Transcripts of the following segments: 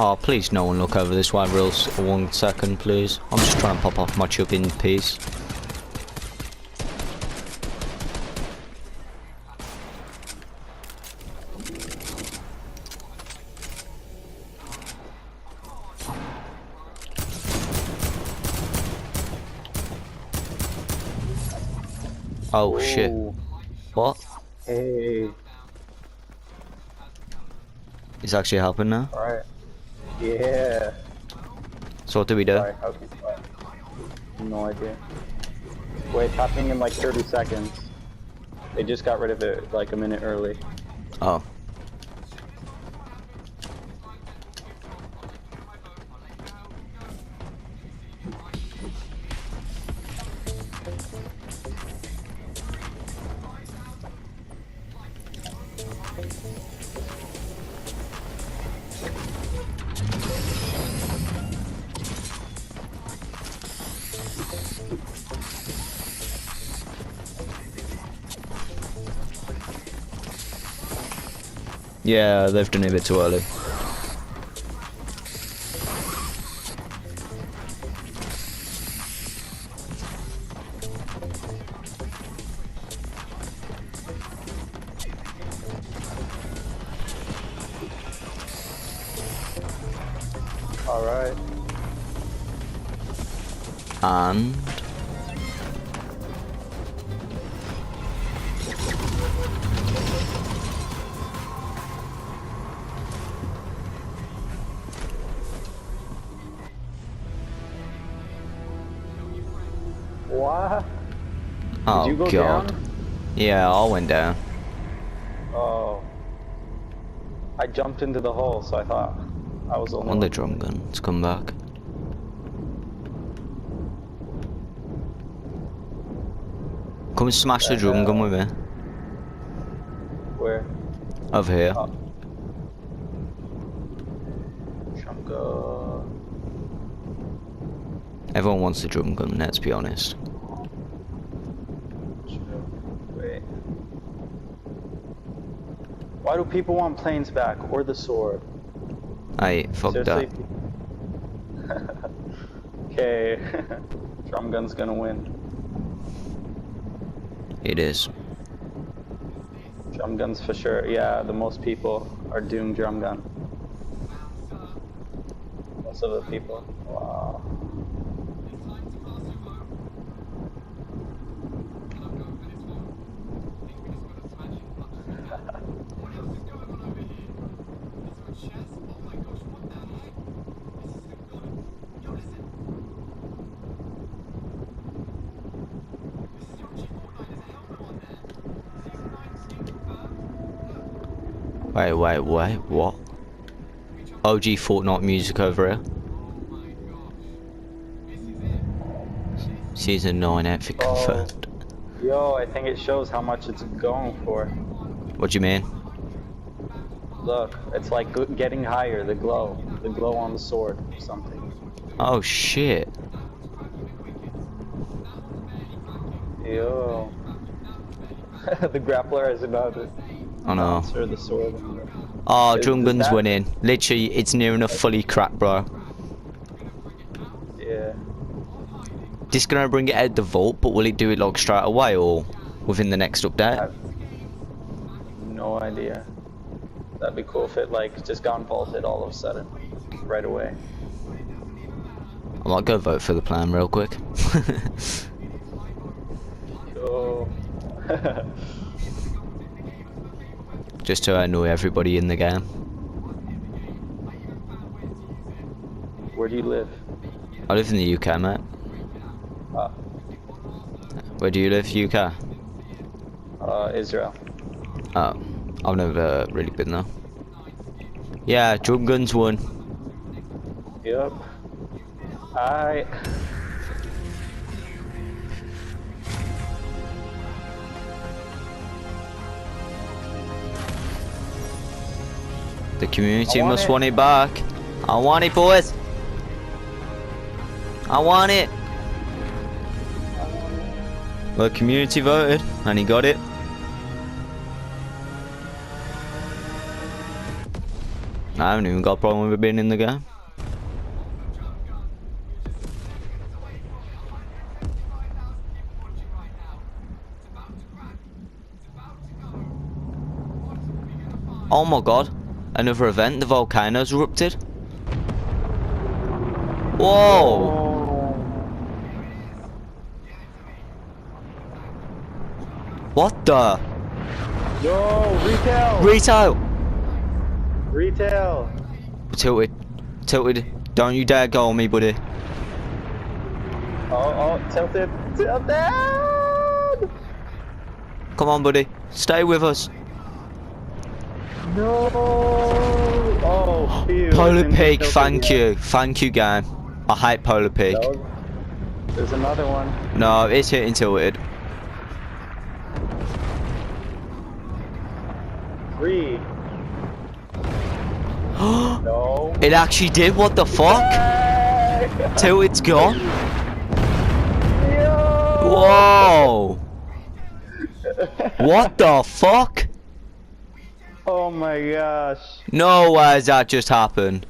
Oh, please no one look over this way real 1 second, please. I'm just trying to pop off my chub in peace. Oh Ooh. shit. What? Hey. It's actually happening now? Alright. Yeah. So what do we do? Sorry, okay. No idea. Wait, it's happening in like 30 seconds. They just got rid of it like a minute early. Oh. Yeah, they've done it a bit too early. Alright. And... What? oh Did you go god. down? Yeah, I went down. Oh. I jumped into the hole, so I thought I was the I only want the one. drum gun to come back. Come smash the drum gun with me. Where? Over here. Oh. Chunga. Everyone wants the drum gun, let's be honest. Wait. Why do people want planes back or the sword? Hey, fuck Seriously? that. Okay. Drum gun's gonna win. It is. Drum guns for sure. Yeah, the most people are doing drum gun. Most of the people. Wow. Wait, what? OG Fortnite music over here. Season 9 outfit confirmed. Yo, I think it shows how much it's going for. What do you mean? Look, it's like getting higher, the glow on the sword or something. Oh shit. Yo. The grappler is about to I know. answer the sword. Oh, drum gun's winning. Literally, it's near enough fully cracked, bro. Yeah. This gonna bring it out the vault, but will it do it like straight away or within the next I update? have no idea. That'd be cool if it like just got vaulted all of a sudden, right away. I might go vote for the plan real quick. Yo. Just to annoy everybody in the game. Where do you live? I live in the UK, mate. Where do you live, UK? Israel. Oh, I've never really been there. Yeah, drum guns won. Yep. I. The community must want it back. I want it, boys. I want it. The community voted, and he got it. I haven't even got a problem with it being in the game. Oh my god, another event, the volcano's erupted. Whoa! What the? Yo, retail! Retail! Retail! Tilted. Tilted. Don't you dare go on me, buddy. Oh, tilted! Tilted! Come on, buddy. Stay with us. No! Oh, phew. Polar Pig, thank you. Thank you, game. I hate Polar Pig. There's another one. No, it's hitting tilted. 3. No. It actually did, what the fuck? Tilted's gone. Whoa! What the fuck? Oh my gosh. No way has that just happened.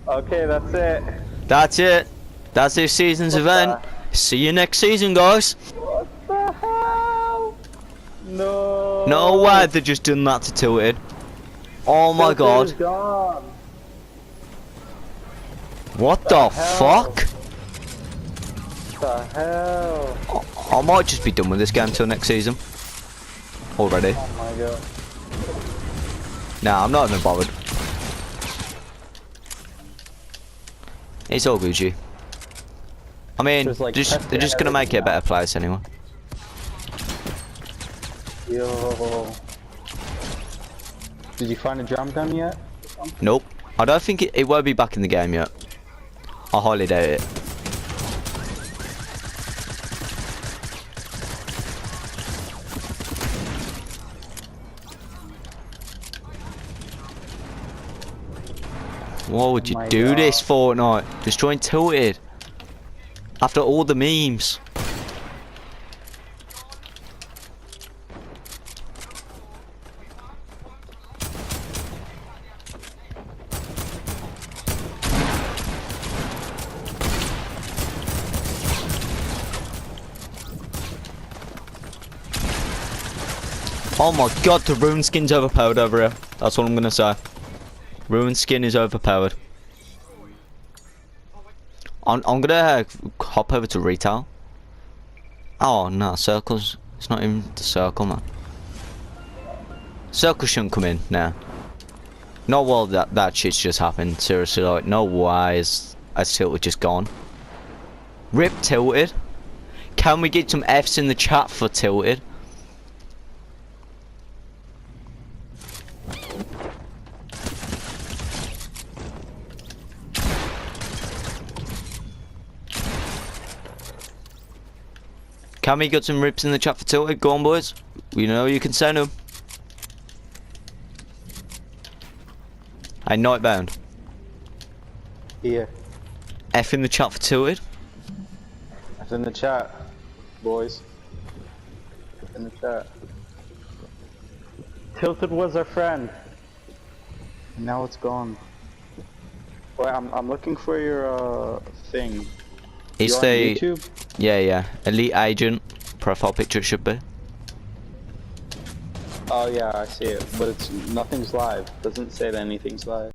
Okay, that's it. That's it. That's this season's event. See you next season, guys. What the hell? No. No way they've just done that to Tilted. Oh my god. Gone. What the hell? fuck? What the hell? I might just be done with this game till next season. Already. Oh my god. Nah, I'm not even bothered. It's all Gucci. I mean, Just like they're just gonna make it a better place anyway. Yo. Did you find a drum gun yet? Nope. I don't think it won't be back in the game yet. I highly doubt it. Why would you do this, Fortnite? Destroying Tilted. After all the memes. Oh my god, the rune skin's overpowered over here. That's all I'm gonna say. Rune skin is overpowered. I'm gonna hop over to retail. Oh no, circles. It's not even the circle, man. Circle shouldn't come in now. Not while that shit's just happened. Seriously, like no way is Tilted just gone. Rip Tilted. Can we get some Fs in the chat for Tilted? Can we get some rips in the chat for Tilted? Go on, boys. We know you can send them. Hey, Nightbound. Yeah. F in the chat for Tilted. It's in the chat, boys. In the chat. Tilted was our friend. And now it's gone. Wait, I'm looking for your thing. It's you the on YouTube? yeah, Elite Agent profile picture it should be. Oh yeah, I see it, but it's nothing's live. Doesn't say that anything's live.